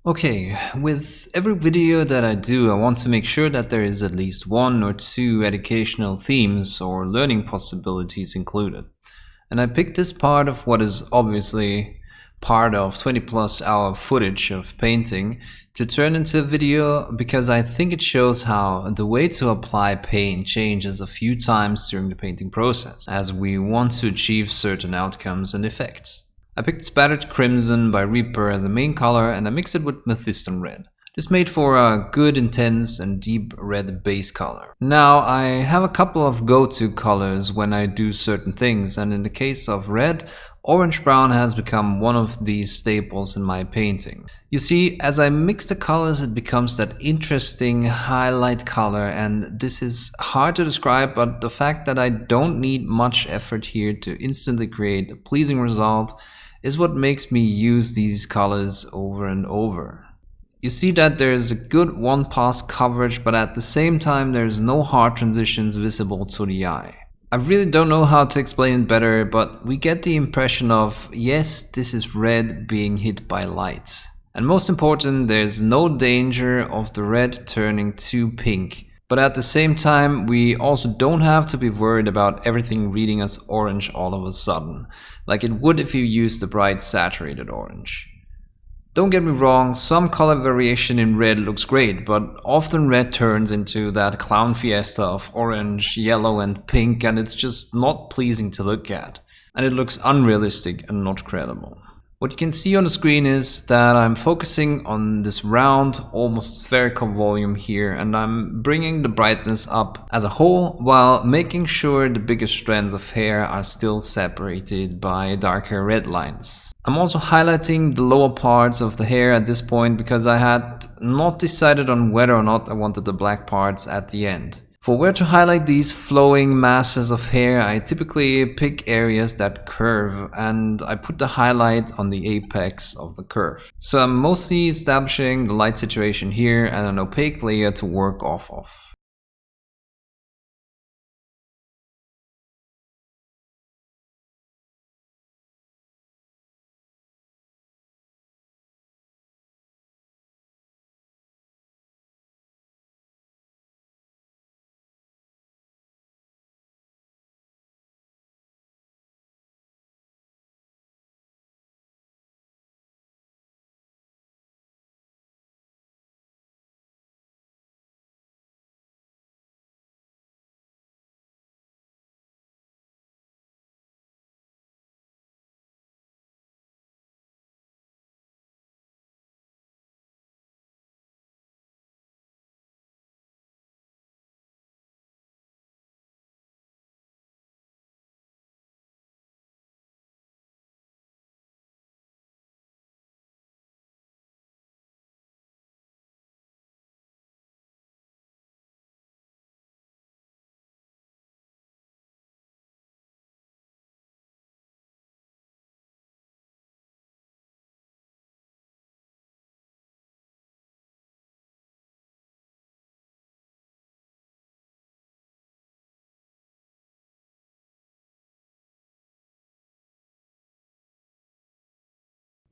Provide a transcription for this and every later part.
Okay, with every video that I do, I want to make sure that there is at least one or two educational themes or learning possibilities included. And I picked this part of what is obviously part of 20+ hour footage of painting to turn into a video because I think it shows how the way to apply paint changes a few times during the painting process, as we want to achieve certain outcomes and effects. I picked Spattered Crimson by Reaper as a main color and I mixed it with Mephiston Red. This made for a good, intense and deep red base color. Now I have a couple of go-to colors when I do certain things, and in the case of red, orange-brown has become one of these staples in my painting. You see, as I mix the colors it becomes that interesting highlight color, and this is hard to describe, but the fact that I don't need much effort here to instantly create a pleasing result is what makes me use these colors over and over. You see that there is a good one-pass coverage, but at the same time there is no hard transitions visible to the eye. I really don't know how to explain it better, but we get the impression of, yes, this is red being hit by light. And most important, there's no danger of the red turning too pink. But at the same time, we also don't have to be worried about everything reading as orange all of a sudden, like it would if you used the bright saturated orange. Don't get me wrong, some color variation in red looks great, but often red turns into that clown fiesta of orange, yellow and pink, and it's just not pleasing to look at. And it looks unrealistic and not credible. What you can see on the screen is that I'm focusing on this round, almost spherical volume here, and I'm bringing the brightness up as a whole while making sure the biggest strands of hair are still separated by darker red lines. I'm also highlighting the lower parts of the hair at this point because I had not decided on whether or not I wanted the black parts at the end. For where to highlight these flowing masses of hair, I typically pick areas that curve and I put the highlight on the apex of the curve. So I'm mostly establishing the light situation here and an opaque layer to work off of.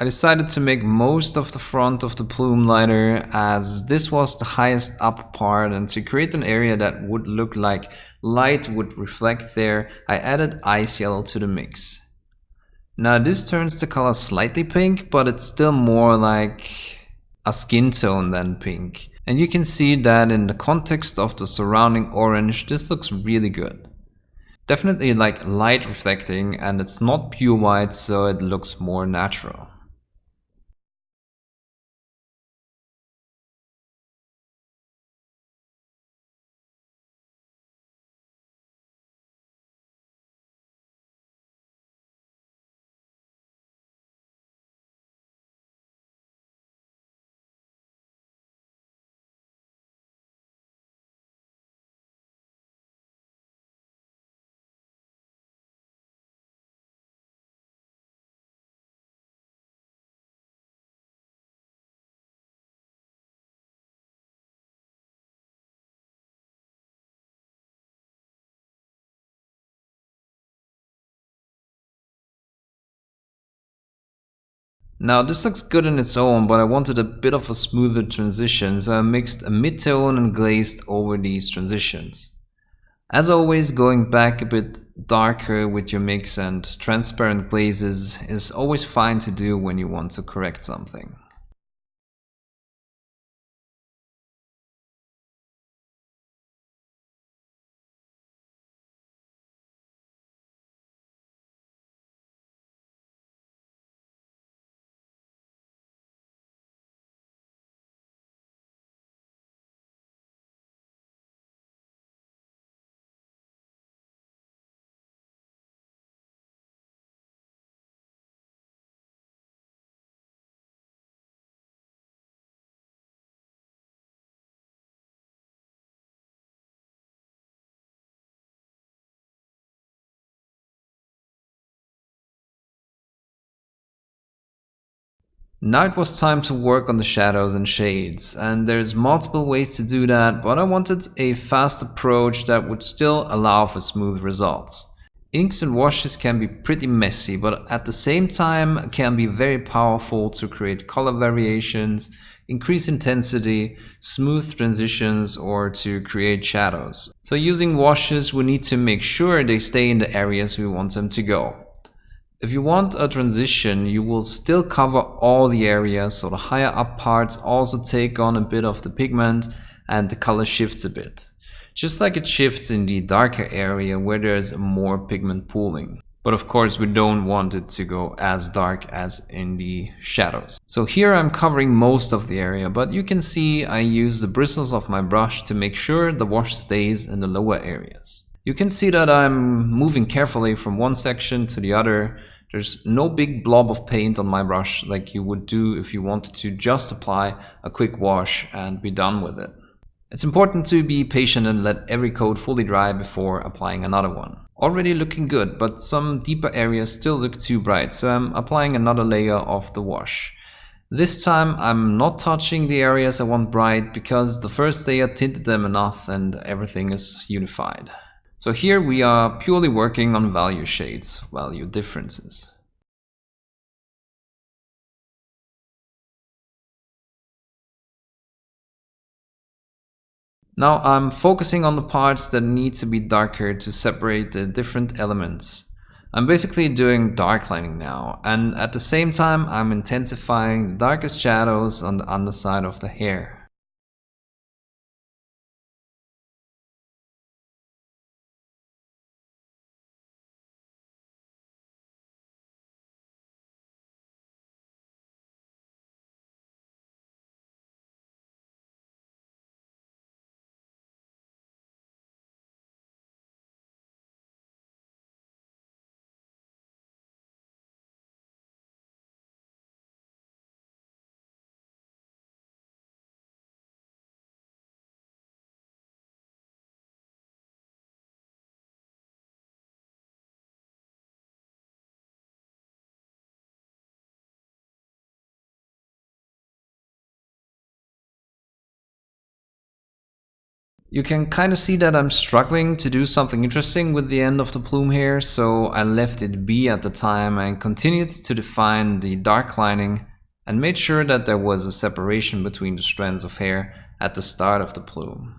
I decided to make most of the front of the plume lighter as this was the highest up part, and to create an area that would look like light would reflect there, I added ice yellow to the mix. Now this turns the color slightly pink, but it's still more like a skin tone than pink. And you can see that in the context of the surrounding orange, this looks really good. Definitely like light reflecting, and it's not pure white, so it looks more natural. Now this looks good in its own, but I wanted a bit of a smoother transition, so I mixed a mid-tone and glazed over these transitions. As always, going back a bit darker with your mix and transparent glazes is always fine to do when you want to correct something. Now it was time to work on the shadows and shades, and there's multiple ways to do that, but I wanted a fast approach that would still allow for smooth results. Inks and washes can be pretty messy, but at the same time can be very powerful to create color variations, increase intensity, smooth transitions, or to create shadows. So using washes, we need to make sure they stay in the areas we want them to go. If you want a transition, you will still cover all the areas, so the higher up parts also take on a bit of the pigment and the color shifts a bit. Just like it shifts in the darker area where there's more pigment pooling. But of course we don't want it to go as dark as in the shadows. So here I'm covering most of the area, but you can see I use the bristles of my brush to make sure the wash stays in the lower areas. You can see that I'm moving carefully from one section to the other. There's no big blob of paint on my brush like you would do if you wanted to just apply a quick wash and be done with it. It's important to be patient and let every coat fully dry before applying another one. Already looking good, but some deeper areas still look too bright, so I'm applying another layer of the wash. This time I'm not touching the areas I want bright because the first layer tinted them enough and everything is unified. So here we are purely working on value shades, value differences. Now I'm focusing on the parts that need to be darker to separate the different elements. I'm basically doing dark lining now, and at the same time I'm intensifying the darkest shadows on the underside of the hair. You can kind of see that I'm struggling to do something interesting with the end of the plume here, so I left it be at the time and continued to define the dark lining and made sure that there was a separation between the strands of hair at the start of the plume.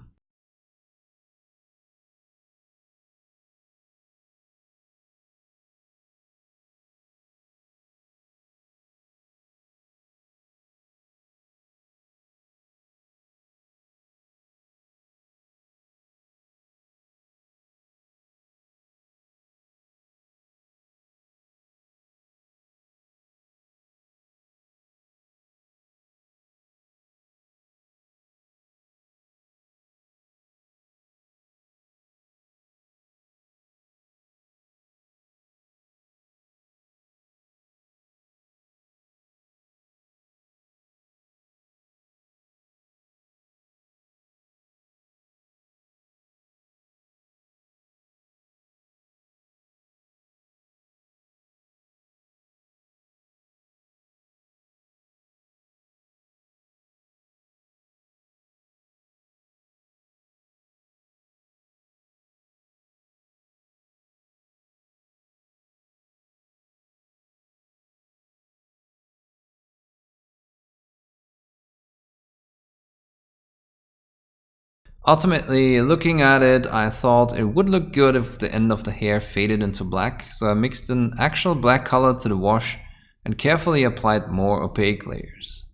Ultimately, looking at it, I thought it would look good if the end of the hair faded into black, so I mixed an actual black color to the wash and carefully applied more opaque layers.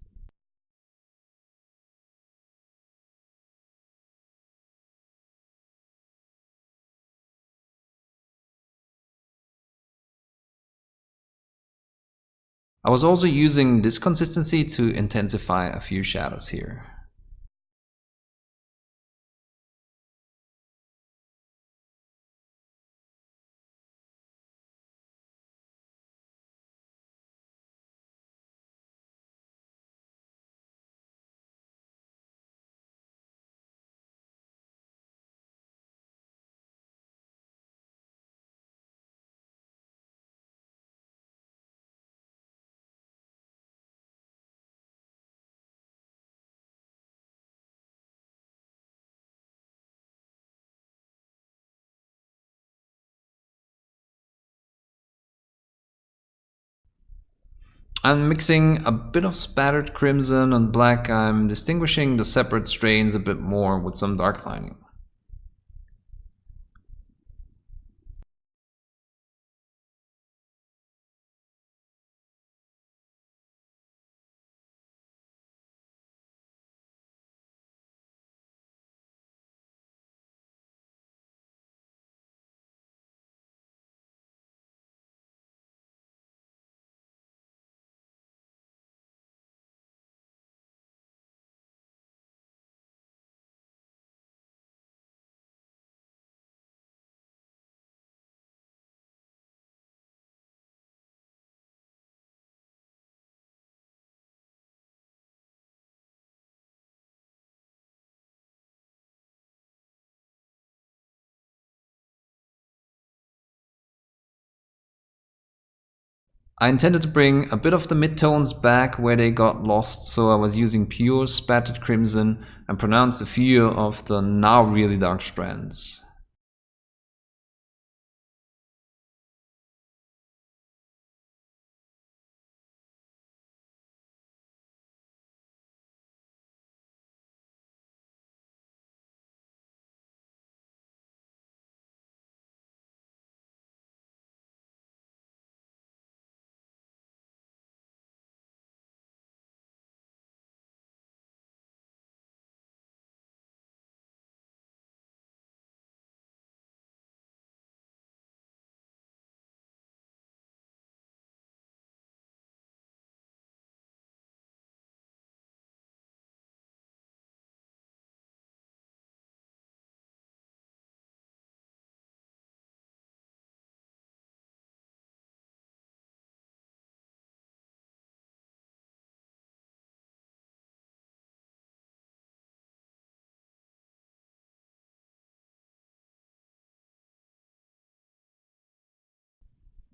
I was also using this consistency to intensify a few shadows here. I'm mixing a bit of spattered crimson and black. I'm distinguishing the separate strains a bit more with some dark lining. I intended to bring a bit of the midtones back where they got lost, so I was using pure spattered crimson and pronounced a few of the now really dark strands.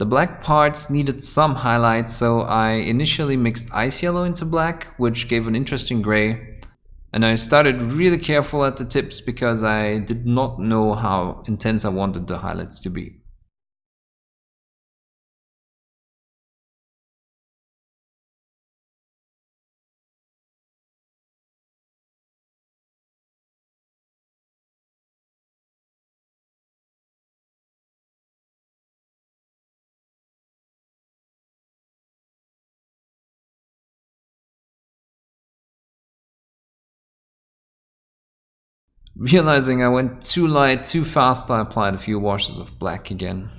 The black parts needed some highlights, so I initially mixed ice yellow into black, which gave an interesting gray. And I started really careful at the tips because I did not know how intense I wanted the highlights to be. Realizing I went too light too fast, I applied a few washes of black again.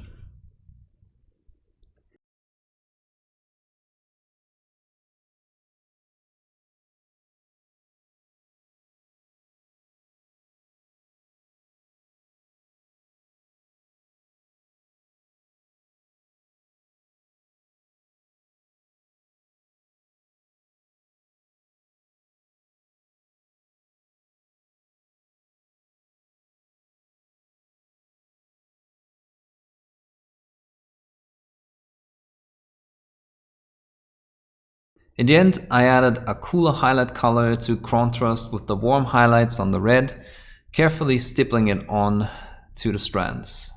In the end, I added a cooler highlight color to contrast with the warm highlights on the red, carefully stippling it on to the strands.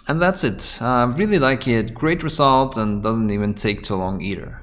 And that's it. I really like it. Great result and doesn't even take too long either.